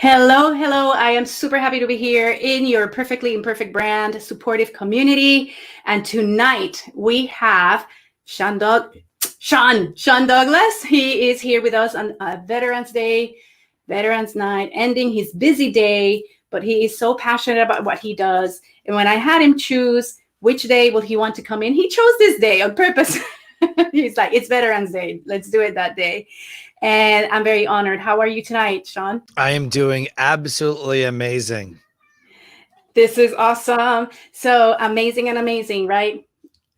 Hello, hello. I am super happy to be here in your Perfectly Imperfect brand supportive community. And tonight we have Sean Douglas. He is here with us on Veterans Day, Veterans Night, ending his busy day, but he is so passionate about what he does. And when I had him choose which day will he want to come in, he chose this day on purpose. He's like, it's Veterans Day. Let's do it that day. And I'm very honored. How are you tonight, Sean? I am doing absolutely amazing. This is awesome. So amazing and amazing, right?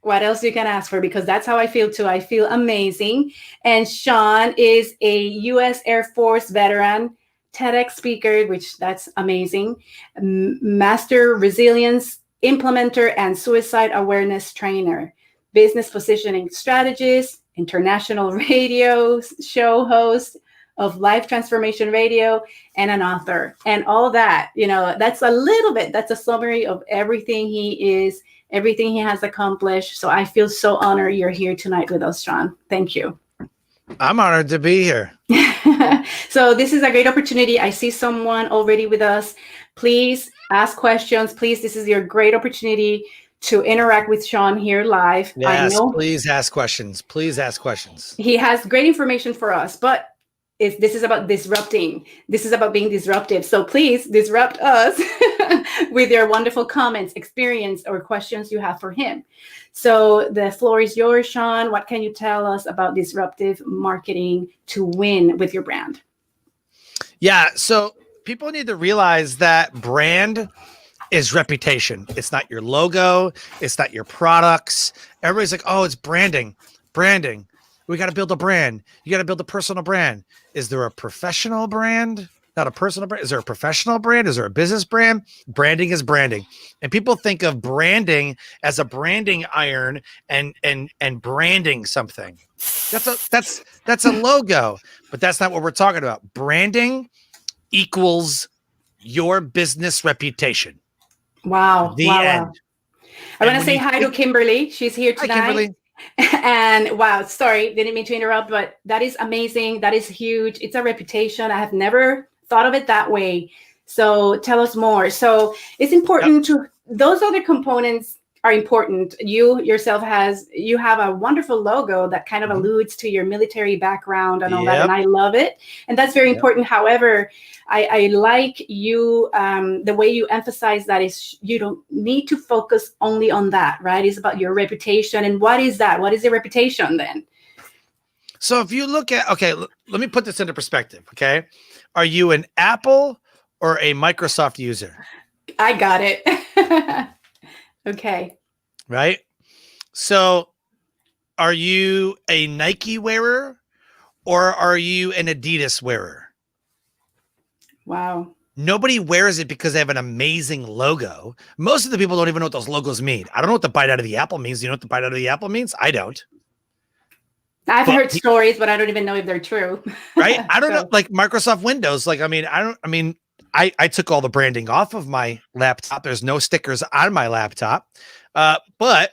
What else you can ask for? Because that's how I feel too. I feel amazing. And Sean is a U.S. Air Force veteran, TEDx speaker, which that's amazing, master resilience implementer and suicide awareness trainer, business positioning strategist, international radio show host of Life Transformation Radio, and an author. And all that, that's a little bit, that's a summary of everything he is, everything he has accomplished. So I feel so honored you're here tonight with us, Sean. Thank you. I'm honored to be here. So this is a great opportunity. I see someone already with us. Please ask questions. Please, this is your great opportunity to interact with Sean here live. Yes, I know please ask questions. Please ask questions. He has great information for us, but this is about disrupting. This is about being disruptive. So please disrupt us with your wonderful comments, experience, or questions you have for him. So the floor is yours, Sean. What can you tell us about disruptive marketing to win with your brand? Yeah, so people need to realize that brand is reputation. It's not your logo. It's not your products. Everybody's like, oh, it's branding. We got to build a brand. You got to build a personal brand. Is there a professional brand? Not a personal brand. Is there a professional brand? Is there a business brand? Branding is branding. And people think of branding as a branding iron and branding something. That's a logo, but that's not what we're talking about. Branding equals your business reputation. Wow. The end. Wow. I want to say hi to Kimberly. She's here tonight. Hi, Kimberly. And wow, sorry, didn't mean to interrupt, but that is amazing. That is huge. It's a reputation. I have never thought of it that way. So tell us more. So it's important to, those other components are important. You yourself you have a wonderful logo that kind of alludes to your military background and all that. And I love it. And that's very important. However, I like you, the way you emphasize that is you don't need to focus only on that, right? It's about your reputation. And what is that? What is your reputation then? So if you look at, okay, let me put this into perspective. Okay. Are you an Apple or a Microsoft user? I got it. Okay. Right. So are you a Nike wearer or are you an Adidas wearer? Wow. Nobody wears it because they have an amazing logo. Most of the people don't even know what those logos mean. I don't know what the bite out of the apple means. Do you know what the bite out of the apple means? I don't. I've heard stories, but I don't even know if they're true. Right. I don't know. Like Microsoft Windows. Like, I took all the branding off of my laptop. There's no stickers on my laptop. But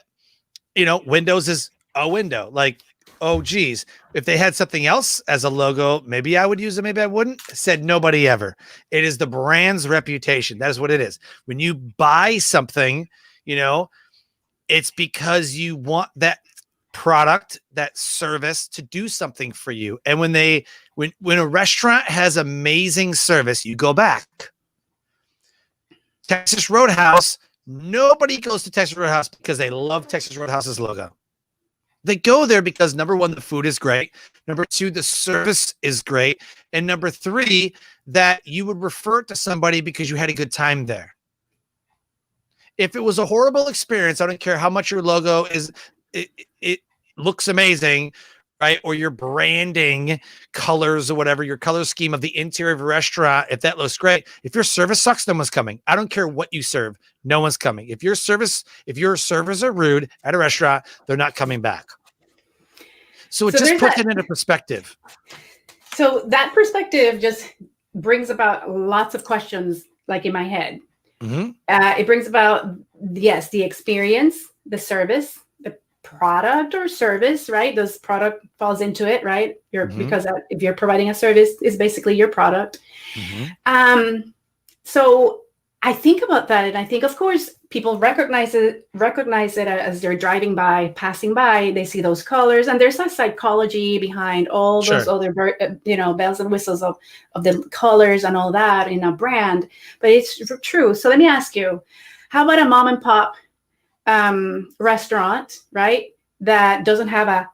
Windows is a window. Like, oh geez, if they had something else as a logo, maybe I would use it. Maybe I wouldn't. Said nobody ever. It is the brand's reputation. That is what it is. When you buy something, it's because you want that product, that service to do something for you. And when a restaurant has amazing service, you go back. Texas Roadhouse, nobody goes to Texas Roadhouse because they love Texas Roadhouse's logo. They go there because number one, the food is great. Number two, the service is great. And number three, that you would refer it to somebody because you had a good time there. If it was a horrible experience, I don't care how much your logo is, it looks amazing, right? Or your branding colors or whatever, your color scheme of the interior of a restaurant, if that looks great. If your service sucks, no one's coming. I don't care what you serve. No one's coming. If your servers are rude at a restaurant, they're not coming back. So it just puts it into perspective. So that perspective just brings about lots of questions like in my head. Mm-hmm. It brings about, yes, the experience, the service, product or service, right? This product falls into it, right? Mhm. Because if you're providing a service, it's basically your product. Mhm. So I think about that, and I think, of course, people recognize it as they're driving by, passing by. They see those colors, and there's a psychology behind all those Sure. other, bells and whistles of the colors and all that in a brand. But it's true. So let me ask you, how about a mom and pop restaurant, right? That doesn't have a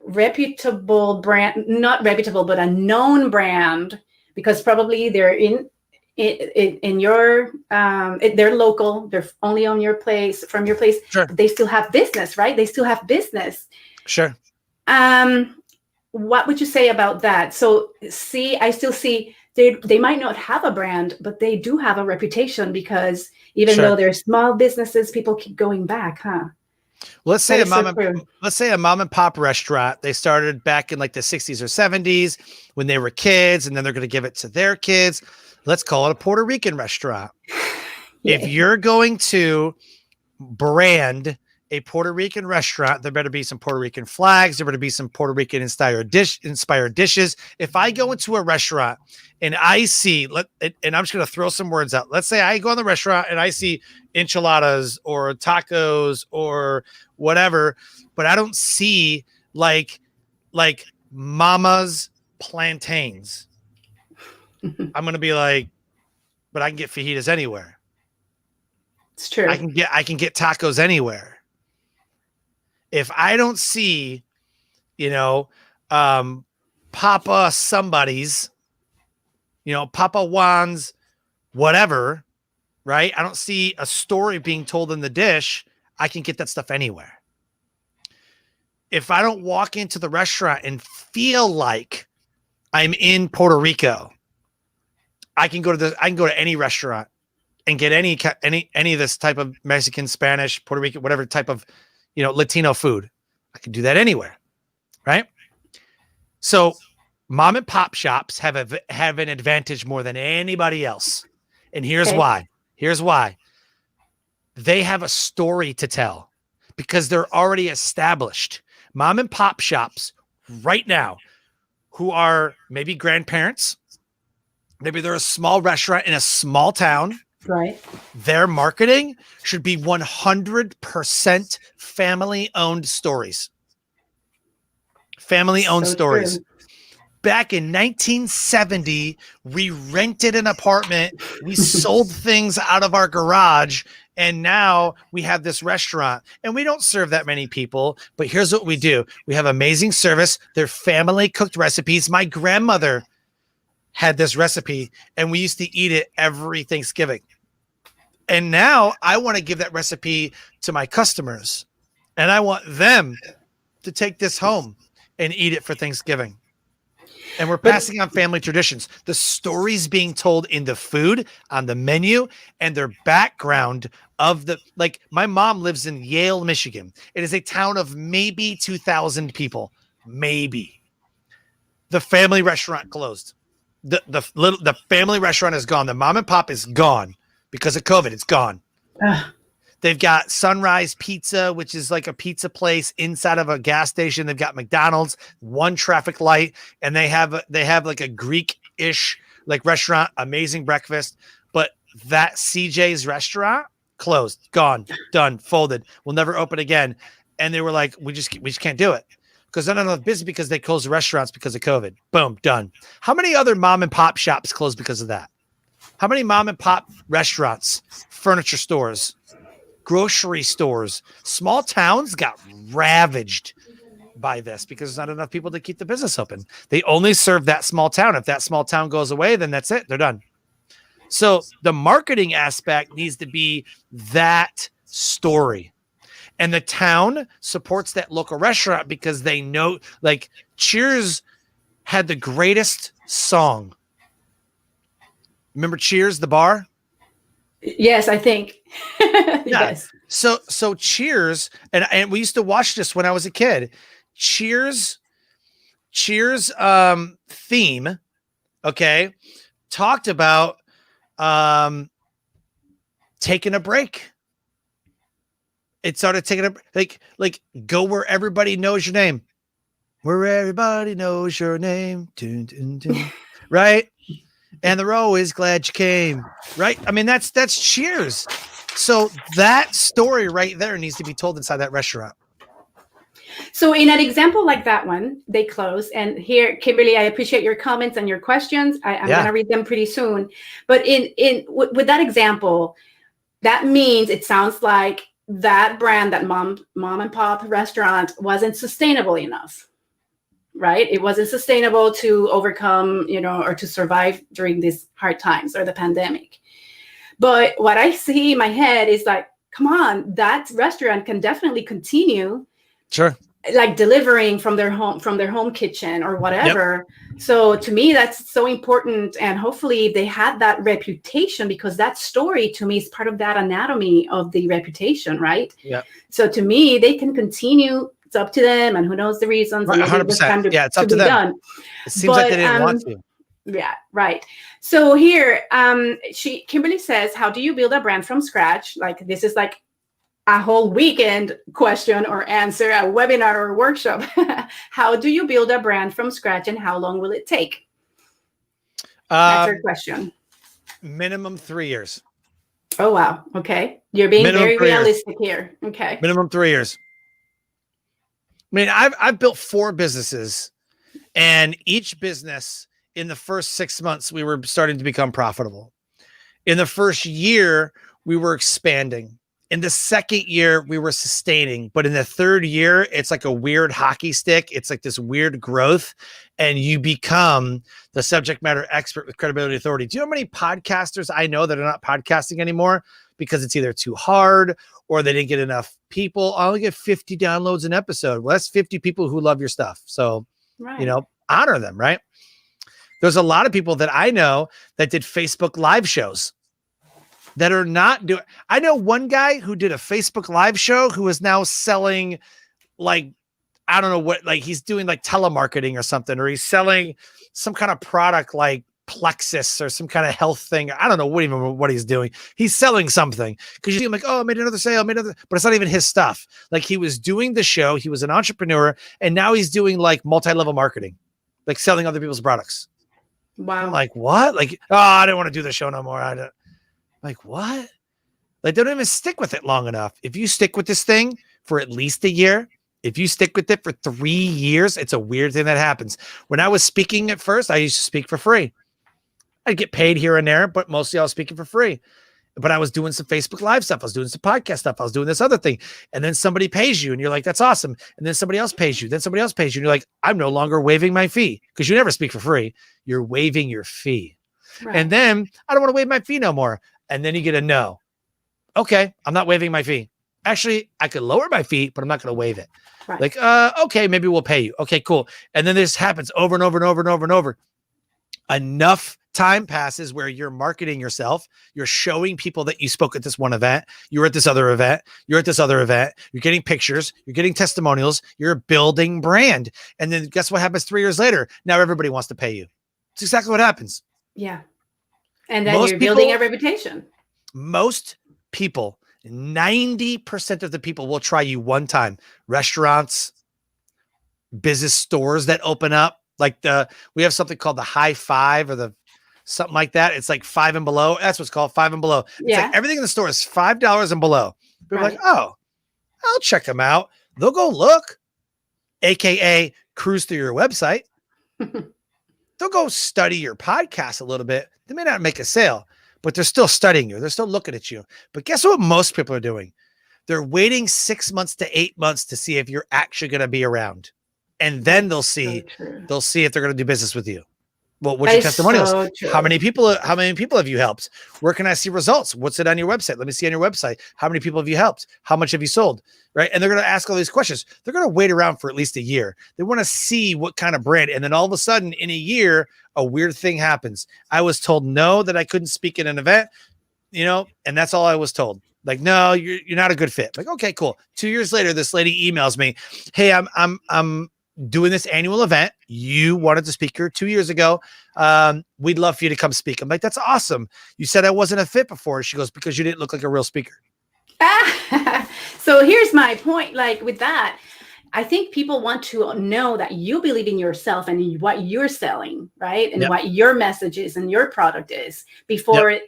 reputable brand, not reputable, but a known brand, because probably they're in your they're local, they're only on your place, from your place. Sure. They still have business, right? They still have business. Sure. What would you say about that? So see, I still see they might not have a brand, but they do have a reputation, because even Sure. though they're small businesses, people keep going back, huh? Let's say That a is so mom true. and let's say a mom and pop restaurant. They started back in like the 60s or 70s when they were kids, and then they're going to give it to their kids. Let's call it a Puerto Rican restaurant. If Yeah. you're going to brand a Puerto Rican restaurant, there better be some Puerto Rican flags. There better be some Puerto Rican inspired dishes. If I go into a restaurant and I see, and I'm just going to throw some words out. Let's say I go in the restaurant and I see enchiladas or tacos or whatever, but I don't see like Mama's plantains. I'm going to be like, but I can get fajitas anywhere. It's true. I can get tacos anywhere. If I don't see, Papa somebody's, Papa Juan's, whatever, right? I don't see a story being told in the dish. I can get that stuff anywhere. If I don't walk into the restaurant and feel like I'm in Puerto Rico, I can go to any restaurant and get any of this type of Mexican, Spanish, Puerto Rican, whatever type of, Latino food. I can do that anywhere, right? So mom and pop shops have an advantage more than anybody else. And here's why. They have a story to tell because they're already established. Mom and pop shops right now who are maybe grandparents, maybe they're a small restaurant in a small town. Right. Their marketing should be 100% family-owned stories. Family-owned stories. True. Back in 1970, we rented an apartment. We sold things out of our garage. And now we have this restaurant, and we don't serve that many people. But here's what we do. We have amazing service. They're family cooked recipes. My grandmother had this recipe, and we used to eat it every Thanksgiving. And now I want to give that recipe to my customers, and I want them to take this home and eat it for Thanksgiving. And we're passing on family traditions. The stories being told in the food, on the menu, and their background of like my mom lives in Yale, Michigan. It is a town of maybe 2,000 people. Maybe. The family restaurant closed. The family restaurant is gone. The mom and pop is gone because of COVID. It's gone. They've got Sunrise Pizza, which is like a pizza place inside of a gas station. They've got McDonald's, one traffic light, and they have like a Greek-ish like restaurant, amazing breakfast. But that CJ's restaurant closed, gone, done, folded. Will never open again. And they were like, we just can't do it because they're not enough business because they closed the restaurants because of COVID. Boom, done. How many other mom and pop shops closed because of that? How many mom and pop restaurants, furniture stores, grocery stores, small towns got ravaged by this because there's not enough people to keep the business open. They only serve that small town. If that small town goes away, then that's it. They're done. So the marketing aspect needs to be that story. And the town supports that local restaurant because they know, like Cheers had the greatest song. Remember Cheers, the bar? Yes, I think. Yes. So Cheers, and we used to watch this when I was a kid. Cheers theme, okay, talked about taking a break. it started taking up like go where everybody knows your name. Where everybody knows your name. Dun, dun, dun. Right? And they're always glad you came. Right? I mean, that's Cheers. So that story right there needs to be told inside that restaurant. So in an example like that one, they close. And here, Kimberly, I appreciate your comments and your questions. I'm going to read them pretty soon. But with that example, that means it sounds like that brand, that mom and pop restaurant wasn't sustainable enough, right? It wasn't sustainable to overcome, or to survive during these hard times or the pandemic. But what I see in my head is like, come on, that restaurant can definitely continue. Sure. Like delivering from their home kitchen or whatever. Yep. So to me, that's so important. And hopefully they had that reputation, because that story to me is part of that anatomy of the reputation, right? Yeah. So to me, they can continue. It's up to them, and who knows the reasons. Right, 100%. Yeah, it's up to them. Done. It seems like they didn't want to. Yeah, right. So here, Kimberly says, how do you build a brand from scratch? Like, this is like a whole weekend question or answer, a webinar or workshop. How do you build a brand from scratch, and how long will it take? That's her question. Minimum 3 years. Oh, wow. Okay. You're being very realistic here. Okay. Minimum 3 years. I mean, I've built 4 businesses, and each business in the first 6 months, we were starting to become profitable. In the first year, we were expanding. In the second year, we were sustaining, but in the third year, it's like a weird hockey stick. It's like this weird growth, and you become the subject matter expert with credibility and authority. Do you know how many podcasters I know that are not podcasting anymore because it's either too hard or they didn't get enough people? I only get 50 downloads an episode. Well, that's 50 people who love your stuff. So, honor them, right? There's a lot of people that I know that did Facebook live shows that are not doing. I know one guy who did a Facebook live show who is now selling, like, I don't know what, like he's doing like telemarketing or something, or he's selling some kind of product like Plexus or some kind of health thing. I don't know what he's doing. He's selling something, because you see him like, oh, I made another sale, but it's not even his stuff. Like, he was doing the show. He was an entrepreneur, and now he's doing like multi-level marketing, like selling other people's products. Wow. I'm like, what? Like, oh, I didn't want to do the show no more. I don't. Like, what? Like, they don't even stick with it long enough. If you stick with this thing for at least a year, if you stick with it for 3 years, it's a weird thing that happens. When I was speaking at first, I used to speak for free. I'd get paid here and there, but mostly I was speaking for free. But I was doing some Facebook Live stuff. I was doing some podcast stuff. I was doing this other thing. And then somebody pays you and you're like, that's awesome. And then somebody else pays you. Then somebody else pays you. And you're like, I'm no longer waiving my fee, because you never speak for free. You're waiving your fee. Right. And then I don't want to waive my fee no more. And then you get a no. Okay, I'm not waiving my fee. Actually, I could lower my fee, but I'm not going to waive it. Right. Like, okay, maybe we'll pay you. Okay, cool. And then this happens over and over and over and over and over. Enough time passes where you're marketing yourself. You're showing people that you spoke at this one event. You're at this other event. You're at this other event. You're getting pictures. You're getting testimonials. You're building brand. And then guess what happens 3 years later? Now everybody wants to pay you. It's exactly what happens. Yeah. And then you're building a reputation. Most people, 90% of the people will try you one time. Restaurants, business stores that open up. Like we have something called the high five, or the something like that. It's like 5 and below. That's what's called 5 and below. It's like everything in the store is $5 and below. People are like, oh, I'll check them out. They'll go look, AKA cruise through your website. They'll go study your podcast a little bit. They may not make a sale, but they're still studying you. They're still looking at you. But guess what most people are doing? They're waiting 6 months to 8 months to see if you're actually going to be around. And then they'll see if they're going to do business with you. Well, what's your testimonials? So how many people have you helped? Where can I see results? What's it on your website? Let me see on your website. How many people have you helped? How much have you sold? Right. And they're going to ask all these questions. They're going to wait around for at least a year. They want to see what kind of brand. And then all of a sudden in a year, a weird thing happens. I was told no, that I couldn't speak at an event, and that's all I was told. Like, no, you're not a good fit. Like, okay, cool. 2 years later, this lady emails me, hey, I'm doing this annual event. You wanted to speak here 2 years ago. We'd love for you to come speak. I'm like, that's awesome. You said I wasn't a fit before. She goes, because you didn't look like a real speaker. So here's my point. Like with that, I think people want to know that you believe in yourself and what you're selling, right? And Yep. what your message is and your product is Yep. before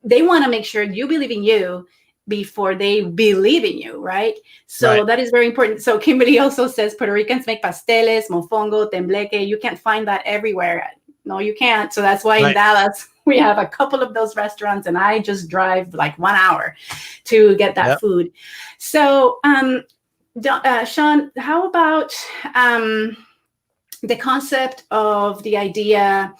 they want to make sure you believe in you before they believe in you, right? So Right. that is very important. So Kimberly also says Puerto Ricans make pasteles, mofongo, tembleque. You can't find that everywhere. No, you can't. So that's why in Right. Dallas, we have a couple of those restaurants and I just drive like 1 hour to get that Yep. food. So, Sean, how about the concept of the idea?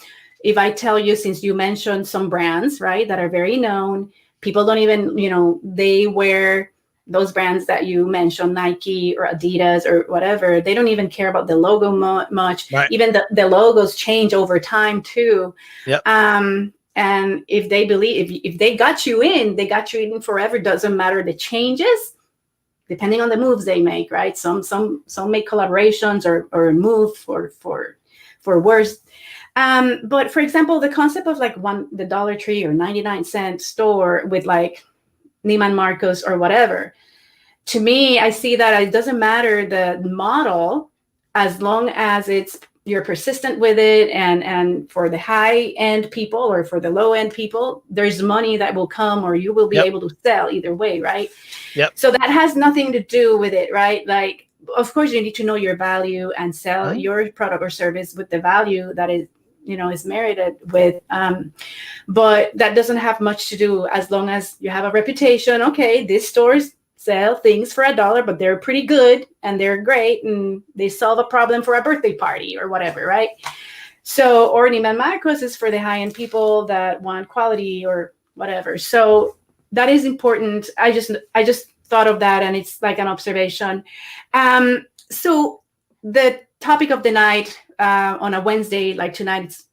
If I tell you, since you mentioned some brands, right, that are very known, people don't even, they wear those brands that you mentioned, Nike or Adidas or whatever. They don't even care about the logo much. Right. Even the logos change over time too. Yep. And if they believe, if they got you in, they got you in forever. Doesn't matter the changes, depending on the moves they make, right? Some make collaborations or move for worse. But for example, the concept of like the Dollar Tree or 99-cent store with like Neiman Marcus or whatever, to me, I see that it doesn't matter the model as long as you're persistent with it, and for the high end people or for the low end people, there's money that will come or you will be Yep. able to sell either way, right? Yep. So that has nothing to do with it, right? Like, of course, you need to know your value and sell your product or service with the value that is merited with. But that doesn't have much to do as long as you have a reputation. Okay, these stores sell things for $1, but they're pretty good and they're great and they solve a problem for a birthday party or whatever, right? So, or Neiman Marcus is for the high-end people that want quality or whatever. So that is important. I just thought of that, and it's like an observation. So the topic of the night on a Wednesday, like tonight, it's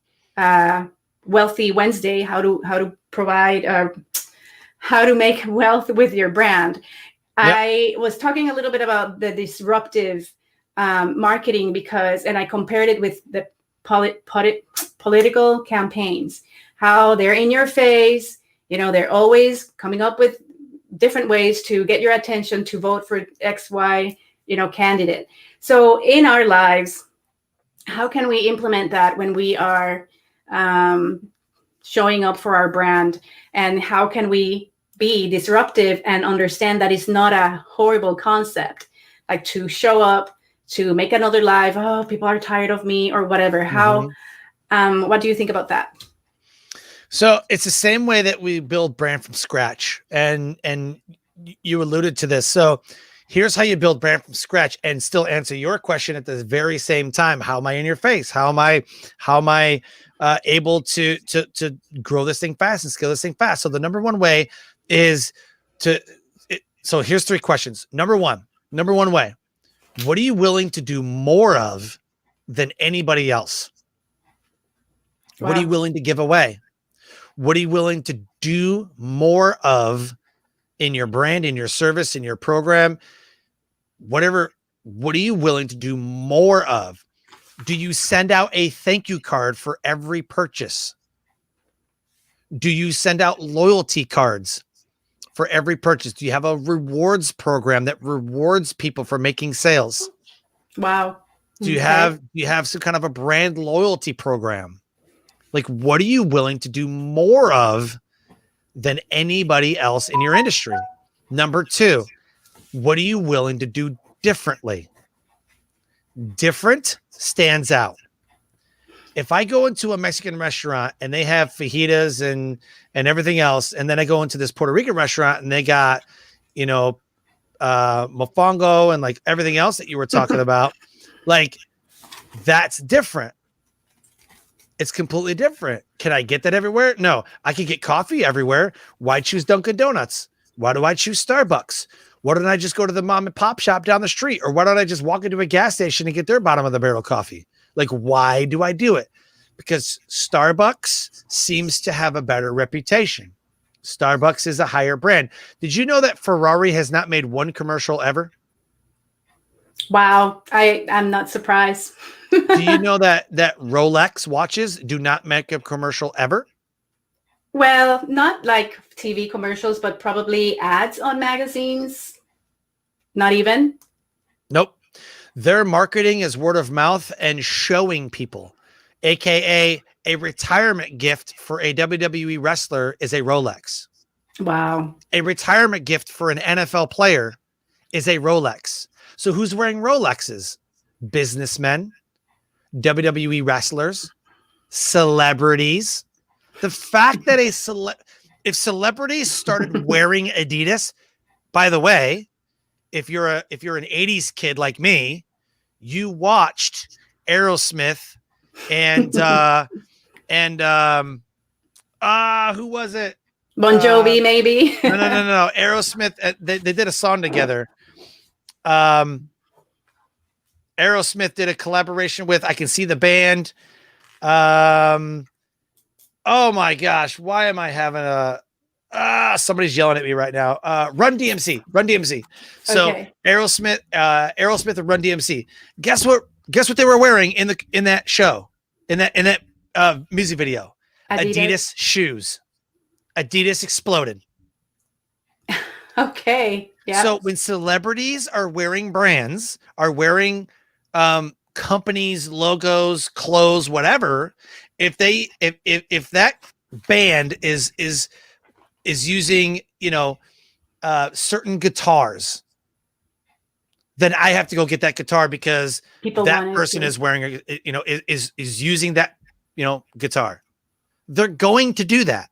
Wealthy Wednesday. How to provide, how to make wealth with your brand. Yep. I was talking a little bit about the disruptive marketing and I compared it with the political campaigns, how they're in your face. They're always coming up with different ways to get your attention to vote for X, Y, candidate. So in our lives, how can we implement that when we are showing up for our brand, and how can we be disruptive and understand that it's not a horrible concept, like to show up, to make another live, oh, people are tired of me or whatever. How, what do you think about that? So it's the same way that we build brand from scratch. And you alluded to this. So here's how you build brand from scratch and still answer your question at the very same time. How am I in your face? How am I able to grow this thing fast and scale this thing fast? So the number one way is so here's 3 questions. Number one way, what are you willing to do more of than anybody else? Wow. What are you willing to give away? What are you willing to do more of in your brand, in your service, in your program, whatever? What are you willing to do more of? Do you send out a thank you card for every purchase? Do you send out loyalty cards for every purchase? Do you have a rewards program that rewards people for making sales? Wow. Do you have some kind of a brand loyalty program? Like, what are you willing to do more of than anybody else in your industry? Number 2, what are you willing to do differently? Different stands out. If I go into a Mexican restaurant and they have fajitas and everything else, and then I go into this Puerto Rican restaurant and they got, mofongo and like everything else that you were talking about, like, that's different. It's completely different. Can I get that everywhere? No, I can get coffee everywhere. Why choose Dunkin' Donuts? Why do I choose Starbucks? Why don't I just go to the mom and pop shop down the street? Or why don't I just walk into a gas station and get their bottom of the barrel coffee? Like, why do I do it? Because Starbucks seems to have a better reputation. Starbucks is a higher brand. Did you know that Ferrari has not made one commercial ever? Wow. I'm not surprised. Do you know that Rolex watches do not make a commercial ever? Well, not like TV commercials, but probably ads on magazines. Not even? Nope. Their marketing is word of mouth and showing people, aka a retirement gift for a WWE wrestler is a Rolex. Wow. A retirement gift for an NFL player is a Rolex. So who's wearing Rolexes? Businessmen, WWE wrestlers, celebrities. The fact that if celebrities started wearing Adidas, by the way, if you're an 80s kid like me, you watched Aerosmith and who was it? Bon Jovi, maybe. No. Aerosmith. They did a song together. Aerosmith did a collaboration with. I can see the band. Oh my gosh, why am I having a? Somebody's yelling at me right now. Run DMC. So Okay. Aerosmith and Run DMC. Guess what they were wearing in that show, in that music video? Adidas shoes. Adidas exploded. Okay. Yeah. So when celebrities are wearing brands, are wearing companies, logos, clothes, whatever, if that band is using, certain guitars, then I have to go get that guitar because that person is wearing is using that, guitar. They're going to do that.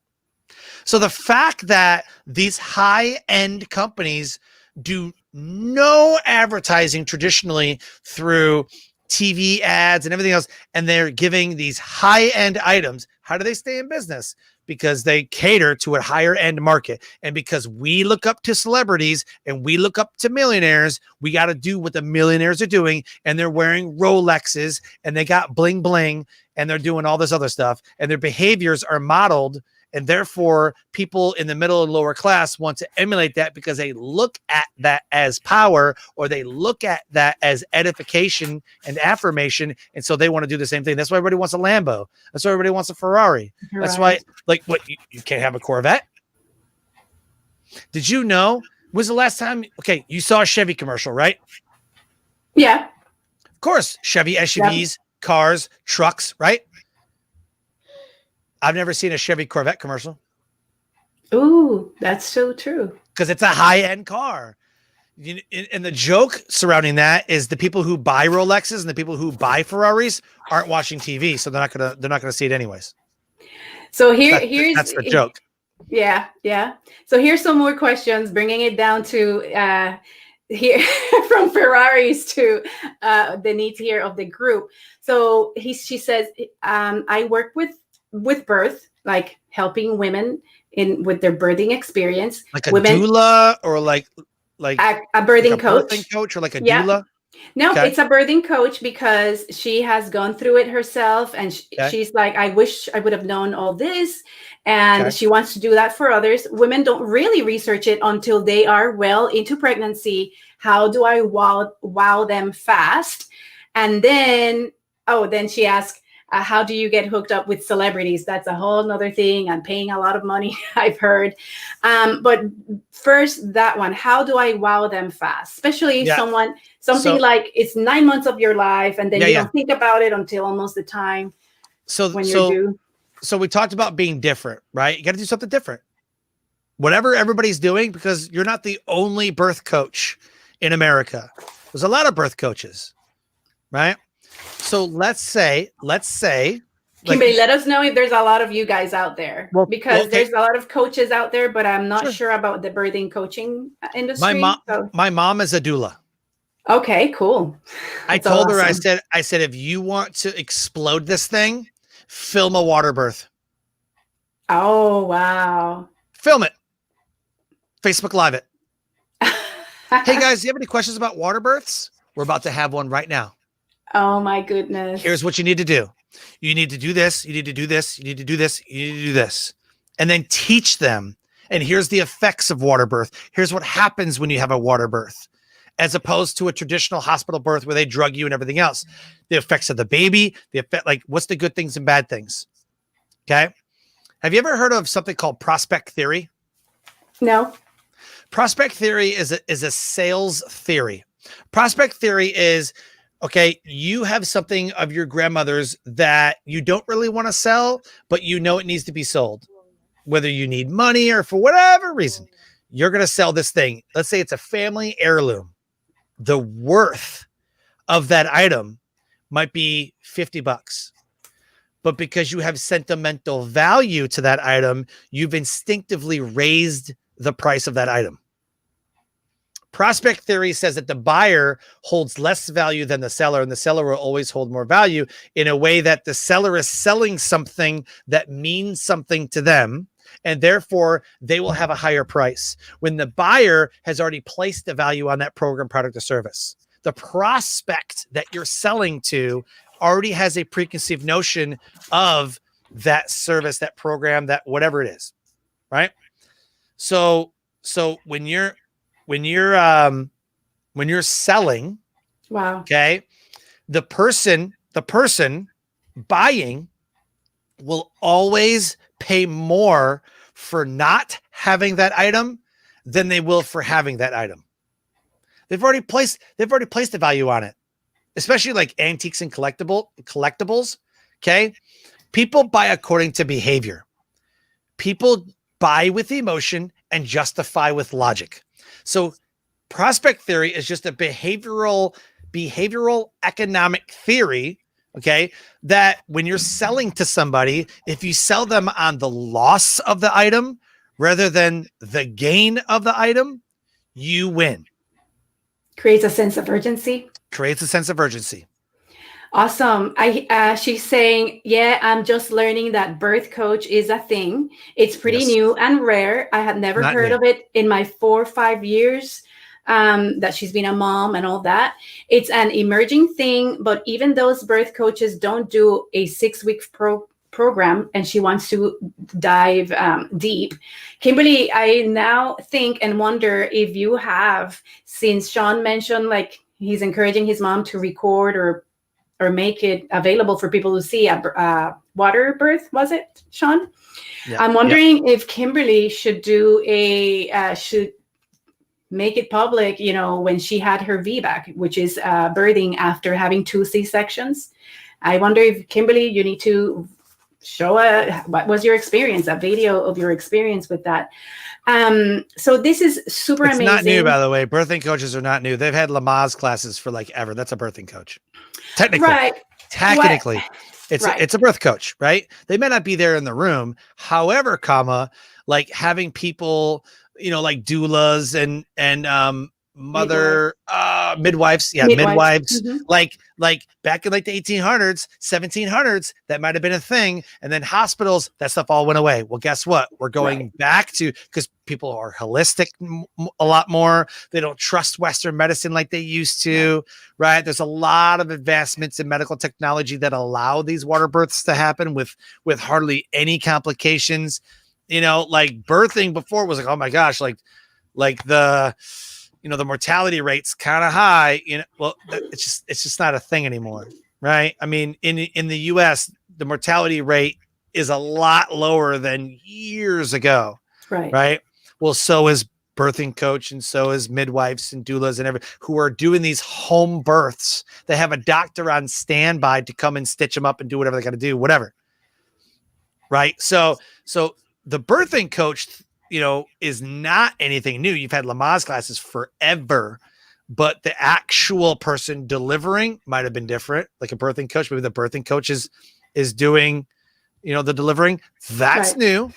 So the fact that these high-end companies do no advertising traditionally through TV ads and everything else, and they're giving these high-end items, how do they stay in business? Because they cater to a higher end market. And because we look up to celebrities and we look up to millionaires, we got to do what the millionaires are doing. And they're wearing Rolexes and they got bling bling and they're doing all this other stuff. And their behaviors are modeled. And therefore, people in the middle and lower class want to emulate that because they look at that as power, or they look at that as edification and affirmation. And so they want to do the same thing. That's why everybody wants a Lambo. That's why everybody wants a Ferrari. That's why, you can't have a Corvette. Did you know? Was the last time? Okay, you saw a Chevy commercial, right? Yeah. Of course, Chevy SUVs, cars, trucks, right? I've never seen a Chevy Corvette commercial. Ooh, that's so true. Because it's a high-end car. And the joke surrounding that is the people who buy Rolexes and the people who buy Ferraris aren't watching TV, so they're not gonna see it anyways. So here's that's the joke. Yeah. So here's some more questions, bringing it down to here from Ferraris to the needs here of the group. So she says, I work with birth, like helping women with their birthing experience, like a doula, or like a birthing coach, or like a doula. No, it's a birthing coach because she has gone through it herself, and she's like, I wish I would have known all this, and she wants to do that for others. Women don't really research it until they are well into pregnancy. How do I wow them fast? And then she asked, how do you get hooked up with celebrities? That's a whole nother thing. I'm paying a lot of money, I've heard. But first, that one, how do I wow them fast? Especially something like it's 9 months of your life, and then you don't think about it until almost the time when you're due. So we talked about being different, right? You got to do something different. Whatever everybody's doing, because you're not the only birth coach in America. There's a lot of birth coaches, right? So let's say, Kimberly, let us know if there's a lot of you guys out there, because there's a lot of coaches out there, but I'm not sure about the birthing coaching industry. My mom is a doula. Okay, cool. I told her, I said, if you want to explode this thing, film a water birth. Oh, wow. Film it. Facebook Live it. Hey guys, do you have any questions about water births? We're about to have one right now. Oh my goodness. Here's what you need to do. You need to do this. You need to do this. You need to do this. You need to do this. And then teach them. And here's the effects of water birth. Here's what happens when you have a water birth, as opposed to a traditional hospital birth where they drug you and everything else. The effects of the baby, what's the good things and bad things. Okay. Have you ever heard of something called prospect theory? No. Prospect theory is a sales theory. Prospect theory is, okay, you have something of your grandmother's that you don't really want to sell, but you know it needs to be sold. Whether you need money or for whatever reason, you're going to sell this thing. Let's say it's a family heirloom. The worth of that item might be $50. But because you have sentimental value to that item, you've instinctively raised the price of that item. Prospect theory says that the buyer holds less value than the seller, and the seller will always hold more value in a way that the seller is selling something that means something to them, and therefore they will have a higher price when the buyer has already placed the value on that program, product, or service. The prospect that you're selling to already has a preconceived notion of that service, that program, that whatever it is, right? So when you're selling, Wow. okay, the person buying will always pay more for not having that item than they will for having that item. They've already placed the value on it, especially like antiques and collectibles. Okay. People buy according to behavior. People buy with emotion and justify with logic. So prospect theory is just a behavioral economic theory, okay, that when you're selling to somebody, if you sell them on the loss of the item rather than the gain of the item, you win. Creates a sense of urgency. Creates a sense of urgency. Awesome. She's saying, yeah, I'm just learning that birth coach is a thing. It's pretty new and rare. I had never heard of it in my 4 or 5 years that she's been a mom and all that. It's an emerging thing, but even those birth coaches don't do a 6-week program, and she wants to dive deep. Kimberly, I now think and wonder if you have, since Sean mentioned like he's encouraging his mom to record or make it available for people to see a water birth, was it, Sean? Yeah. I'm wondering if Kimberly should do should make it public, when she had her VBAC, which is birthing after having 2 C-sections. I wonder if, Kimberly, you need to show what was your experience, a video of your experience with that. So this is super amazing. It's not new, by the way. Birthing coaches are not new. They've had Lamaze classes for like ever. That's a birthing coach. Technically, it's a birth coach, right? They may not be there in the room. However, like having people, like doulas and midwives. Yeah, midwives. Mm-hmm. Like back in like the 1800s, 1700s, that might have been a thing. And then hospitals, that stuff all went away. Well, guess what? We're going back to, because people are holistic a lot more. They don't trust Western medicine like they used to, right? There's a lot of advancements in medical technology that allow these water births to happen with hardly any complications. Like birthing before was like, oh my gosh, like the mortality rate's kind of high, well, it's just not a thing anymore. Right. I mean, in the US, the mortality rate is a lot lower than years ago. Right. Right. Well, so is birthing coach, and so is midwives and doulas and everything who are doing these home births. They have a doctor on standby to come and stitch them up and do whatever they got to do, whatever. Right. So the birthing coach, is not anything new. You've had Lamaze classes forever, but the actual person delivering might have been different. Like a birthing coach, maybe the birthing coach is doing, the delivering. That's new.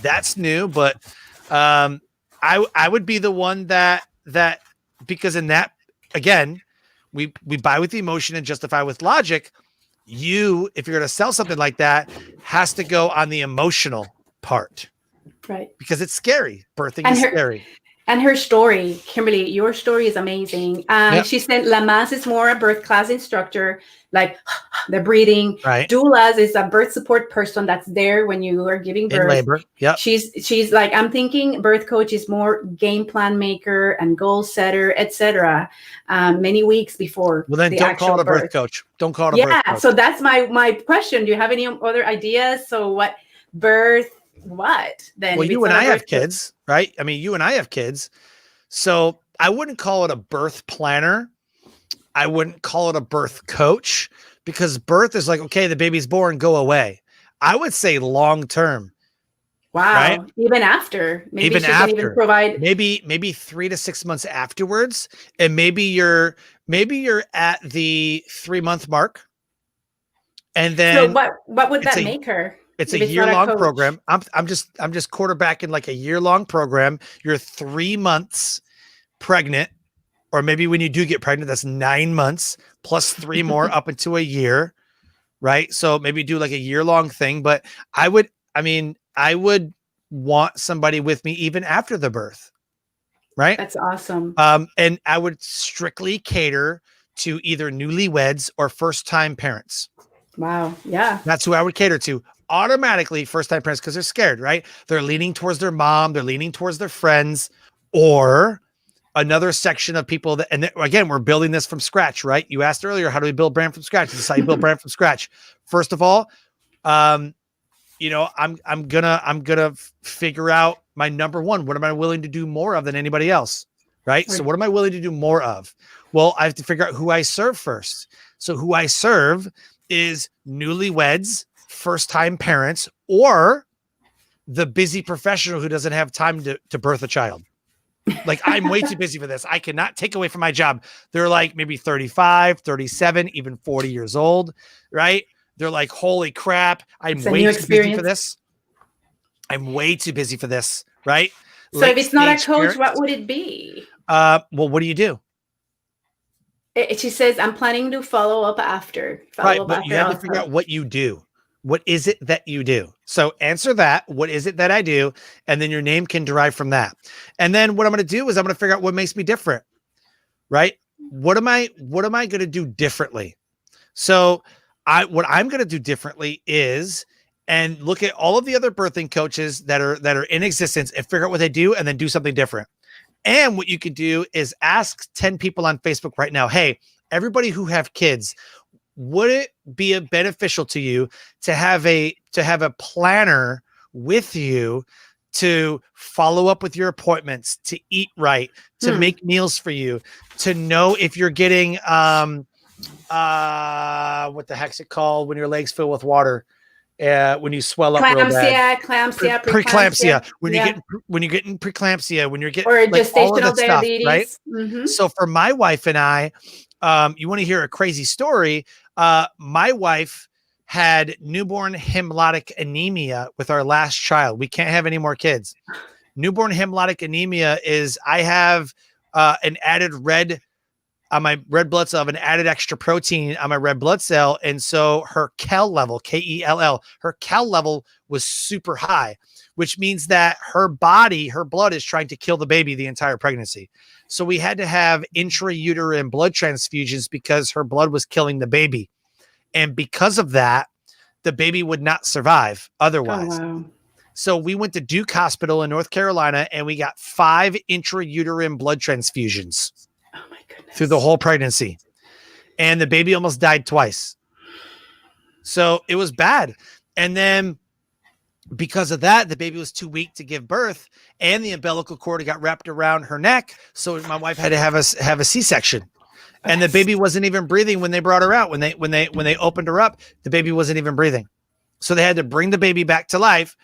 That's new. But I would be the one that because in that, again, we buy with emotion and justify with logic. If you're going to sell something like that, has to go on the emotional part. Right. Because it's scary. Birthing is scary. And her story, Kimberly, your story is amazing. She said Lamaze is more a birth class instructor, like the breathing. Right. Doulas is a birth support person that's there when you are giving birth. In labor. Yeah. She's like, I'm thinking birth coach is more game plan maker and goal setter, etc. Many weeks before. Well, then don't call it a birth coach. Don't call it a birth coach. So that's my question. Do you have any other ideas? So what birth what then? Well, If you it's and not I a have birth kids, right? I mean, you and I have kids. So I wouldn't call it a birth planner. I wouldn't call it a birth coach, because birth is like, okay, the baby's born, go away. I would say long term, right? Wow. Even after, maybe Even she can even after, provide. maybe 3 to 6 months afterwards, and maybe you're at the 3 month mark, and So then what would it's that a make her it's a if it's year not a long coach? program. I'm just quarterbacking like a year long program. You're 3 months pregnant, or maybe when you do get pregnant, that's 9 months plus 3 more up into a year, right? So maybe do like a year long thing. But I would want somebody with me even after the birth, right? That's awesome. And I would strictly cater to either newlyweds or first time parents. Wow. Yeah. That's who I would cater to. Automatically, first time parents, because they're scared, right? They're leaning towards their mom, they're leaning towards their friends, or another section of people that, and again, we're building this from scratch, right? You asked earlier, how do we build brand from scratch? This is how you build brand from scratch. First of all, I'm gonna figure out my number one. What am I willing to do more of than anybody else? Right. So what am I willing to do more of? Well, I have to figure out who I serve first. So who I serve is newlyweds, first time parents, or the busy professional who doesn't have time to birth a child. Like, I'm way too busy for this. I cannot take away from my job. They're like maybe 35, 37, even 40 years old, right? They're like, holy crap, I'm It's a way new too busy for experience. this. I'm way too busy for this, right? So if Late it's not a stage coach, what parents. would it be? Well, what do you do? She says, I'm planning to follow up after. Right, Follow up but you after have to figure also. out what you do. What is it that you do? So answer that. What is it that I do? And then your name can derive from that. And then what I'm going to do is I'm going to figure out what makes me different, right? What am I going to do differently? So what I'm going to do differently is, and look at all of the other birthing coaches that are in existence and figure out what they do and then do something different. And what you could do is ask 10 people on Facebook right now, hey, everybody who have kids, would it be beneficial to you to have a planner with you to follow up with your appointments, to eat right, to make meals for you, to know if you're getting what the heck's it called when your legs fill with water, when you swell up real bad? Preeclampsia. When you're getting preeclampsia, when you're getting or like all of gestational that stuff, right? diabetes. Mm-hmm. So for my wife and I, you want to hear a crazy story? My wife had newborn hemolytic anemia with our last child. We can't have any more kids. Newborn hemolytic anemia is, I have an added red on my red blood cell, an added extra protein on my red blood cell. And so her KELL level, KELL, her KELL level was super high, which means that her blood is trying to kill the baby the entire pregnancy. So we had to have intrauterine blood transfusions because her blood was killing the baby. And because of that, the baby would not survive otherwise. Oh, wow. So we went to Duke Hospital in North Carolina and we got 5 intrauterine blood transfusions. Oh my goodness. Through the whole pregnancy. And the baby almost died twice. So it was bad. And then because of that, the baby was too weak to give birth, and the umbilical cord got wrapped around her neck. So my wife had to have a C-section. And the baby wasn't even breathing when they brought her out. When they opened her up, the baby wasn't even breathing. So they had to bring the baby back to life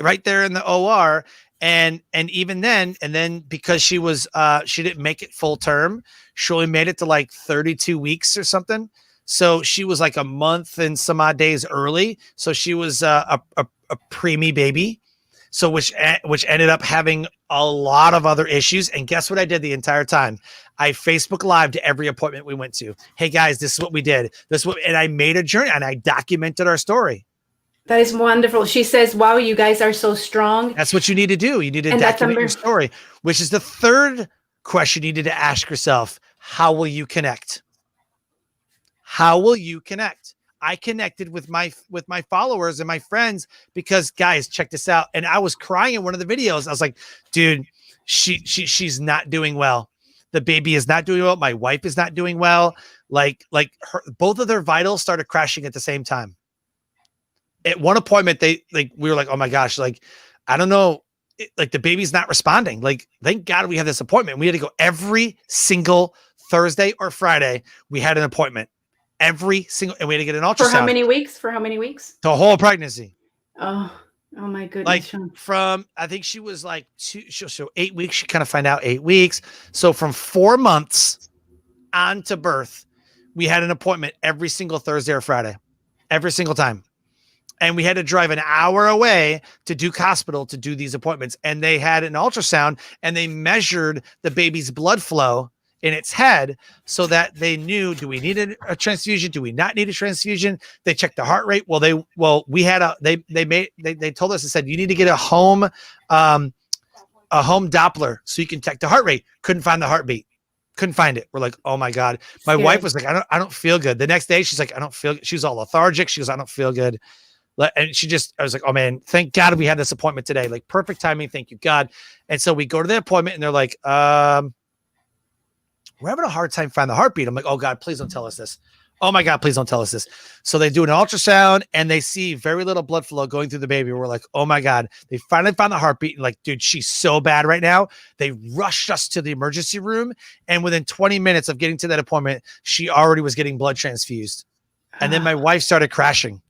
right there in the OR. And even then, because she didn't make it full term, she only made it to like 32 weeks or something. So she was like a month and some odd days early. So she was a preemie baby. So which ended up having a lot of other issues. And guess what I did the entire time? I Facebook Live to every appointment we went to. Hey guys, this is what we did. And I made a journey and I documented our story. That is wonderful. She says, wow, you guys are so strong. That's what you need to do. You need to document your story, which is the third question you need to ask yourself. How will you connect? How will you connect? I connected with my followers and my friends because, guys, check this out. And I was crying in one of the videos. I was like, dude, she's not doing well. The baby is not doing well. My wife is not doing well. Like both of their vitals started crashing at the same time. at one appointment, we were like, oh my gosh, like, I don't know, like the baby's not responding. Like, thank God we had this appointment. We had to go every single Thursday or Friday. We had an appointment every single, and we had to get an ultrasound. For how many weeks? For how many weeks? The whole pregnancy. Oh my goodness. Like Sean. from, I think she was like so 8 weeks. She kind of find out 8 weeks. So from 4 months on to birth, we had an appointment every single Thursday or Friday, every single time. And we had to drive an hour away to Duke Hospital to do these appointments. And they had an ultrasound and they measured the baby's blood flow in its head so that they knew, do we need a transfusion? Do we not need a transfusion? They checked the heart rate. They told us and said, you need to get a home Doppler so you can check the heart rate. Couldn't find the heartbeat. Couldn't find it. We're like, oh my God. My wife was like, I don't feel good. The next day, she's like, I don't feel good. She was all lethargic. She goes, I don't feel good. And I was like, oh man, thank God we had this appointment today. Like perfect timing. Thank you, God. And so we go to the appointment and they're like, we're having a hard time finding the heartbeat. I'm like, oh God, please don't tell us this. Oh my God, please don't tell us this. So they do an ultrasound and they see very little blood flow going through the baby. We're like, oh my God, they finally found the heartbeat. And like, dude, she's so bad right now. They rushed us to the emergency room. And within 20 minutes of getting to that appointment, she already was getting blood transfused. And then my wife started crashing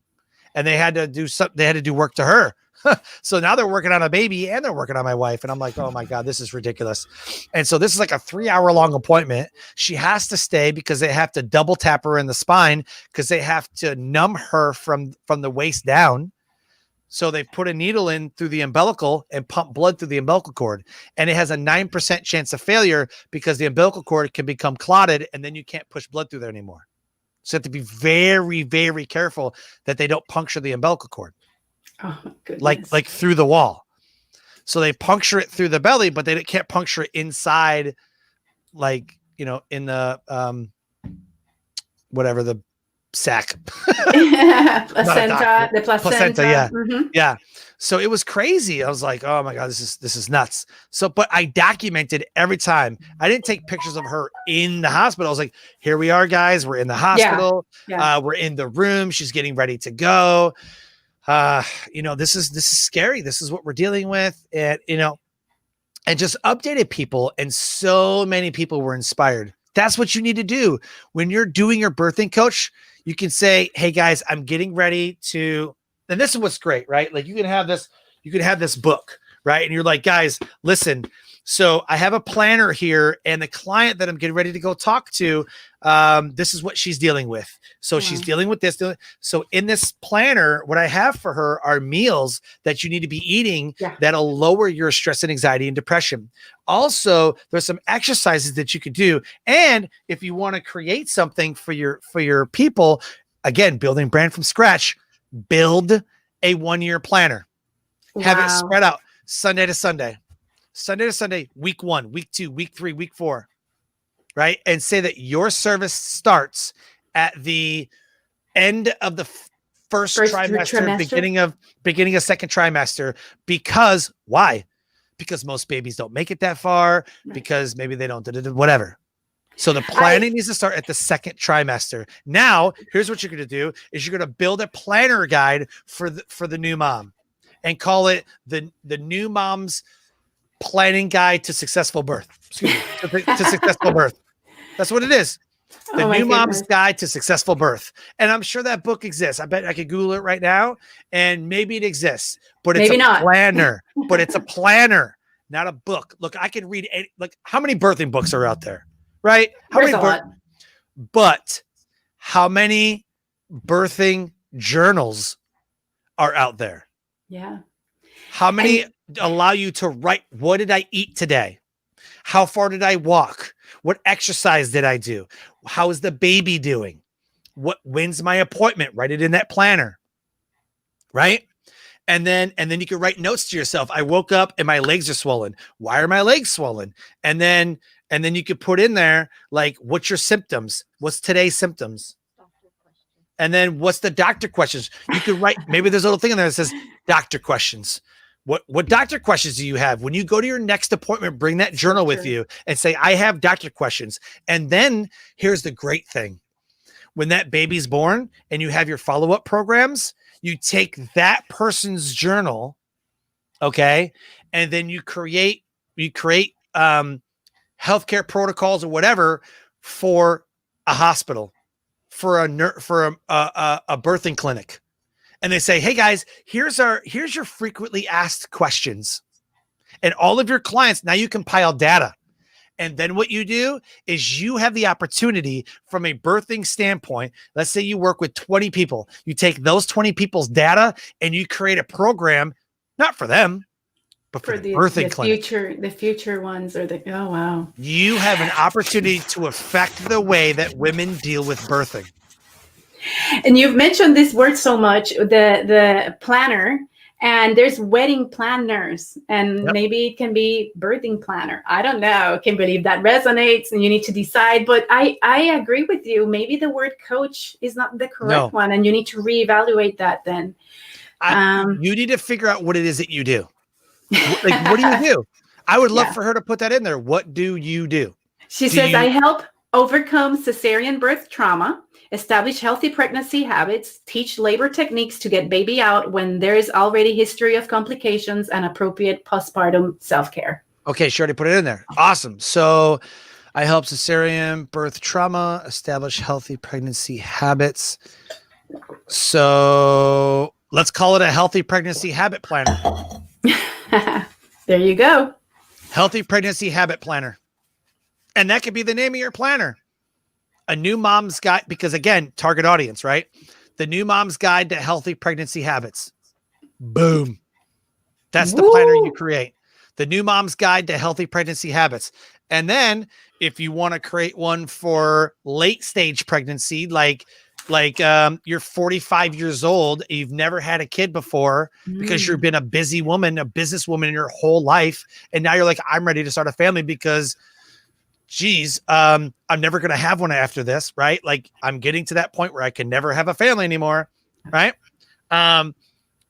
and they had to do work to her. So now they're working on a baby and they're working on my wife. And I'm like, oh my God, this is ridiculous. And so this is like a 3-hour-long appointment. She has to stay because they have to double tap her in the spine because they have to numb her from the waist down. So they put a needle in through the umbilical and pump blood through the umbilical cord. And it has a 9% chance of failure because the umbilical cord can become clotted and then you can't push blood through there anymore. So you have to be very, very careful that they don't puncture the umbilical cord. Oh my goodness. Like through the wall. So they puncture it through the belly, but they can't puncture it inside, like, you know, in the whatever the sac. Placenta, the placenta. Yeah. Mm-hmm. Yeah. So it was crazy. I was like, oh my God, this is nuts. So, but I documented every time. I didn't take pictures of her in the hospital. I was like, here we are, guys. We're in the hospital. Yeah. We're in the room. She's getting ready to go. This is scary. This is what we're dealing with. And, and just updated people. And so many people were inspired. That's what you need to do when you're doing your birthing coach. You can say, hey guys, I'm getting ready to, and this is what's great, right? Like you can have this book, right? And you're like, guys, listen, so I have a planner here and the client that I'm getting ready to go talk to, this is what she's dealing with. So she's dealing with this. So in this planner, what I have for her are meals that you need to be eating that'll lower your stress and anxiety and depression. Also, there's some exercises that you could do. And if you want to create something for your people, again, building brand from scratch, build a 1-year planner. Have it spread out Sunday to Sunday, week 1, week 2, week 3, week 4, right? And say that your service starts at the end of the first trimester, beginning of second trimester. Because why? Because most babies don't make it that far, because maybe they don't, whatever. So the planning needs to start at the second trimester. Now, here's what you're going to do is you're going to build a planner guide for the new mom and call it the new mom's planning guide to successful birth. Excuse me, to successful birth. That's what it is. The new mom's guide to successful birth. And I'm sure that book exists. I bet I could Google it right now and maybe it exists, but it's planner, but it's a planner, not a book. Look, I can read how many birthing books are out there, right? But how many birthing journals are out there? Yeah. How many allow you to write, what did I eat today? How far did I walk? What exercise did I do? How is the baby doing? When's my appointment? Write it in that planner, right? And then you can write notes to yourself. I woke up and my legs are swollen. Why are my legs swollen? And then you could put in there, like, what's your symptoms? What's today's symptoms? And then what's the doctor questions? You could write, maybe there's a little thing in there that says doctor questions. What doctor questions do you have? When you go to your next appointment, bring that journal with you and say, I have doctor questions. And then here's the great thing. When that baby's born and you have your follow-up programs, You take that person's journal, okay, and then you create healthcare protocols or whatever for a hospital, for a birthing clinic, and they say, hey guys, here's your frequently asked questions, and all of your clients, now you compile data. And then what you do is you have the opportunity from a birthing standpoint. Let's say you work with 20 people. You take those 20 people's data and you create a program, not for them, but for the birthing clinic. The future ones are oh, wow. You have an opportunity to affect the way that women deal with birthing. And you've mentioned this word so much, the planner. And there's wedding planners, and maybe it can be birthing planner. I don't know, Kimberly, if that resonates and you need to decide. But I agree with you. Maybe the word coach is not the correct one, and you need to reevaluate that then. You need to figure out what it is that you do. Like, what do you do? I would love for her to put that in there. What do you do? She says, I help overcome cesarean birth trauma, establish healthy pregnancy habits, teach labor techniques to get baby out when there is already history of complications, and appropriate postpartum self-care. Okay, she already put it in there. Awesome. So I help cesarean birth trauma, establish healthy pregnancy habits. So let's call it a healthy pregnancy habit planner. There you go. Healthy pregnancy habit planner. And that could be the name of your planner. A new mom's guide, because again, target audience, right? The new mom's guide to healthy pregnancy habits. Boom. That's the planner you create. The new mom's guide to healthy pregnancy habits. And then if you want to create one for late stage pregnancy, like you're 45 years old, you've never had a kid before because you've been a busy woman, a businesswoman your whole life. And now you're like, I'm ready to start a family because geez, I'm never going to have one after this, right? Like I'm getting to that point where I can never have a family anymore, right?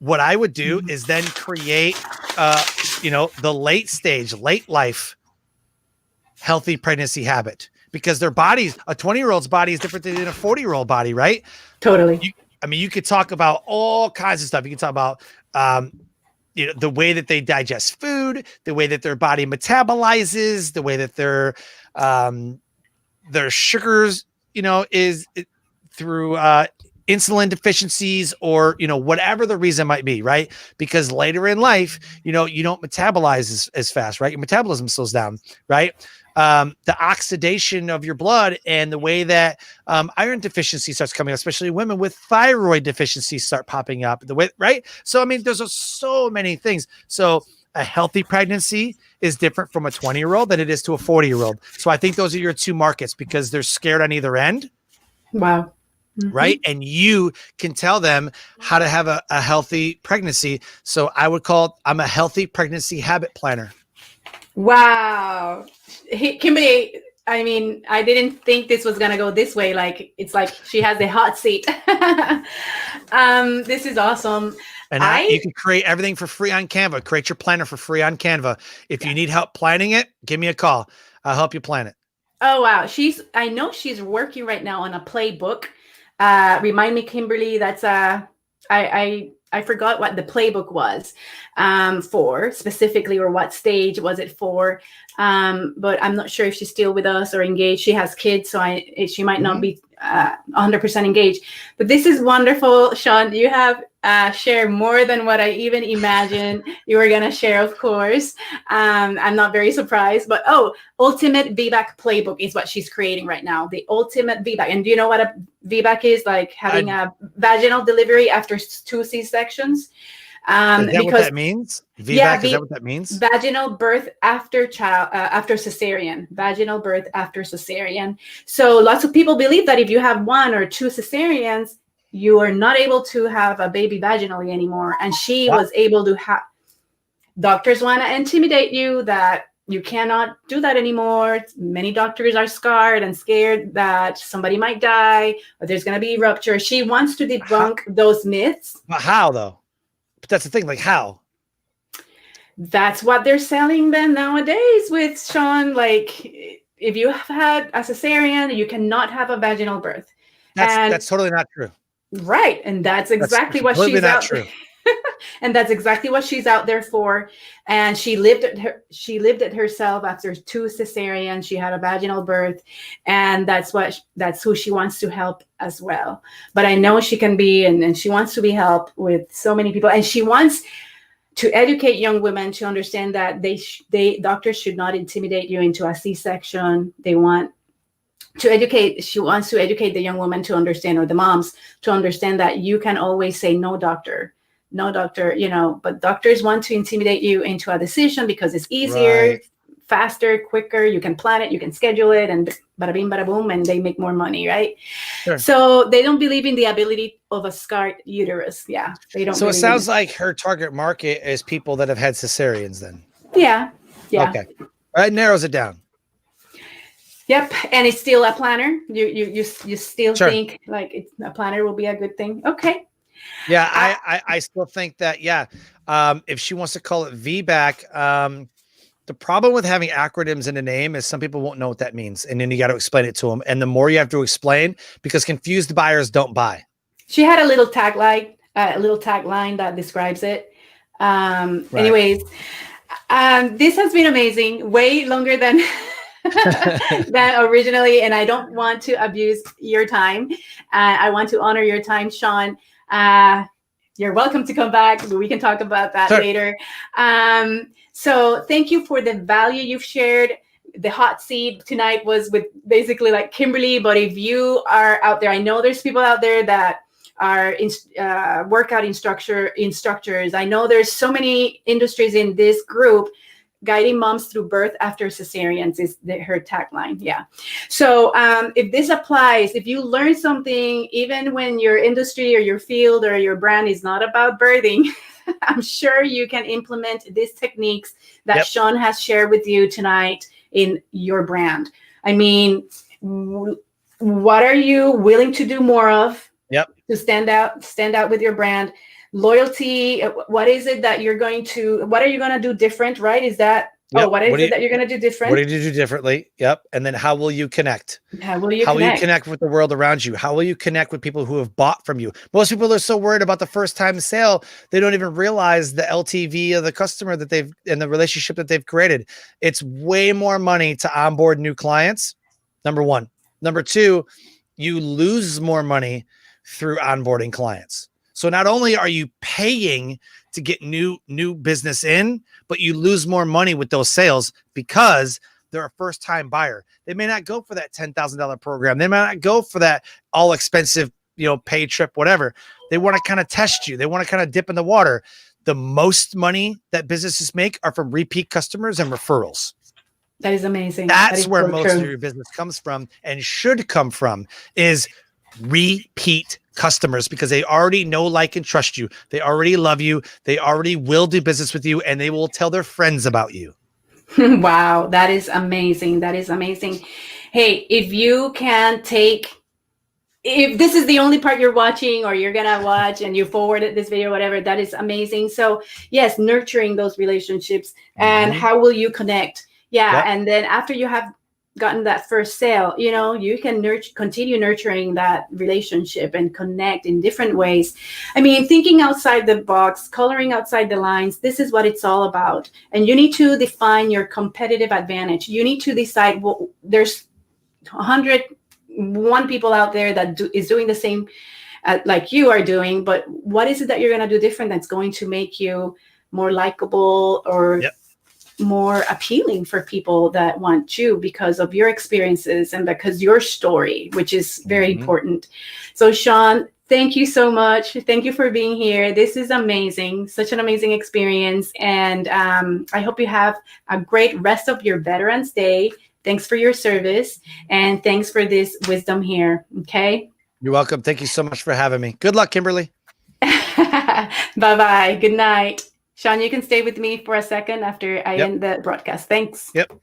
What I would do is then create, the late life healthy pregnancy habit, because their bodies, a 20-year-old's body is different than a 40-year-old body, right? Totally. You could talk about all kinds of stuff. You can talk about, the way that they digest food, the way that their body metabolizes, the way that their sugars, is through insulin deficiencies or, whatever the reason might be, right? Because later in life, you don't metabolize as fast, right? Your metabolism slows down, right? The oxidation of your blood and the way that iron deficiency starts coming up, especially women with thyroid deficiency start popping up, right? So, there's so many things. So a healthy pregnancy is different from a 20-year-old than it is to a 40-year-old. So I think those are your two markets because they're scared on either end. Wow. Right. And you can tell them how to have a healthy pregnancy. So I would call I'm a healthy pregnancy habit planner. Wow. Kimberly, I didn't think this was going to go this way. It's like she has the hot seat. This is awesome. And you can create everything for free on Canva. Create your planner for free on Canva. If you need help planning it, give me a call. I'll help you plan it. Oh, wow. I know she's working right now on a playbook. Remind me, Kimberly, that's I forgot what the playbook was for specifically, or what stage was it for. But I'm not sure if she's still with us or engaged. She has kids, so she might not be 100% engaged. But this is wonderful, Sean. You have shared more than what I even imagined you were going to share, of course. I'm not very surprised. But, Ultimate VBAC Playbook is what she's creating right now. The Ultimate VBAC. And do you know what a VBAC is? Like having a vaginal delivery after 2 C-sections. Is that what that means? VBAC, is that what that means? Vaginal birth after cesarean. Vaginal birth after cesarean. So lots of people believe that if you have 1 or 2 cesareans, you are not able to have a baby vaginally anymore. And she was able to have. Doctors want to intimidate you that you cannot do that anymore. Many doctors are scarred and scared that somebody might die or there's going to be rupture. She wants to debunk those myths. But how though? But that's the thing, like how? That's what they're selling then nowadays with Sean. Like if you have had a cesarean, you cannot have a vaginal birth. That's totally not true. Right. And that's exactly what completely she's not out true. and that's exactly what she's out there for. And she lived it herself after 2 cesareans. She had a vaginal birth, and that's who she wants to help as well. But I know she can be, and she wants to be helped with so many people, and she wants to educate young women to understand that doctors should not intimidate you into a C-section. She wants to educate the young women to understand, or the moms to understand, that you can always say no, doctor, but doctors want to intimidate you into a decision because it's easier, Right. faster, quicker. You can plan it, you can schedule it, and bada bing, bada boom, and they make more money, right? Sure. So they don't believe in the ability of a scarred uterus. Yeah, they don't. So it believe in sounds like her target market is people that have had cesareans then. Yeah. Okay. That narrows it down. Yep. And it's still a planner. You still Sure. think like a planner will be a good thing. Okay. Yeah, I still think that, yeah. If she wants to call it VBAC, the problem with having acronyms in a name is some people won't know what that means. And then you got to explain it to them. And the more you have to explain, because confused buyers don't buy. She had a little tagline that describes it. Right. Anyways, this has been amazing, way longer than than originally, and I don't want to abuse your time. I want to honor your time, Sean. You're welcome to come back. We can talk about that later. So thank you for the value you've shared. The hot seat tonight was with basically like Kimberly, but if you are out there, I know there's people out there that are workout instructors. I know there's so many industries in this group. Guiding moms through birth after cesareans is her tagline. Yeah. So if this applies, if you learn something, even when your industry or your field or your brand is not about birthing, I'm sure you can implement these techniques that Sean has shared with you tonight in your brand. I mean, what are you willing to do more of? To stand out with your brand? Loyalty. What is it that you're going to, what are you going to do different, right? Is that, what is it that you're going to do different? What do you do differently? Yep. And then how will you connect? How will you connect with the world around you? How will you connect with people who have bought from you? Most people are so worried about the first time sale, they don't even realize the LTV of the customer that they've, and the relationship that they've created. It's way more money to onboard new clients. Number one. Number two, you lose more money through onboarding clients. So not only are you paying to get new business in, but you lose more money with those sales because they're a first-time buyer. They may not go for that $10,000 program. They might not go for that all expensive, paid trip, whatever. They want to kind of test you. They want to kind of dip in the water. The most money that businesses make are from repeat customers and referrals. That is amazing. That's where most of your business comes from and should come from, is repeat customers, because they already know, like, and trust you. They already love you. They already will do business with you, and they will tell their friends about you. Wow. That is amazing. That is amazing. Hey, if this is the only part you're watching or you're going to watch and you forwarded this video, whatever, that is amazing. So yes, nurturing those relationships. And how will you connect? Yeah. And then after you have gotten that first sale, you can continue nurturing that relationship and connect in different ways. I mean, thinking outside the box, coloring outside the lines, this is what it's all about. And you need to define your competitive advantage. You need to decide, well, there's 101 people out there that is doing the same like you are doing, but what is it that you're going to do different that's going to make you more likable or more appealing for people that want you because of your experiences and because your story, which is very important. So Sean, thank you so much. Thank you for being here. This is amazing. Such an amazing experience. And I hope you have a great rest of your Veterans Day. Thanks for your service. And thanks for this wisdom here. Okay. You're welcome. Thank you so much for having me. Good luck, Kimberly. Bye-bye. Good night. Sean, you can stay with me for a second after I end the broadcast. Thanks. Yep.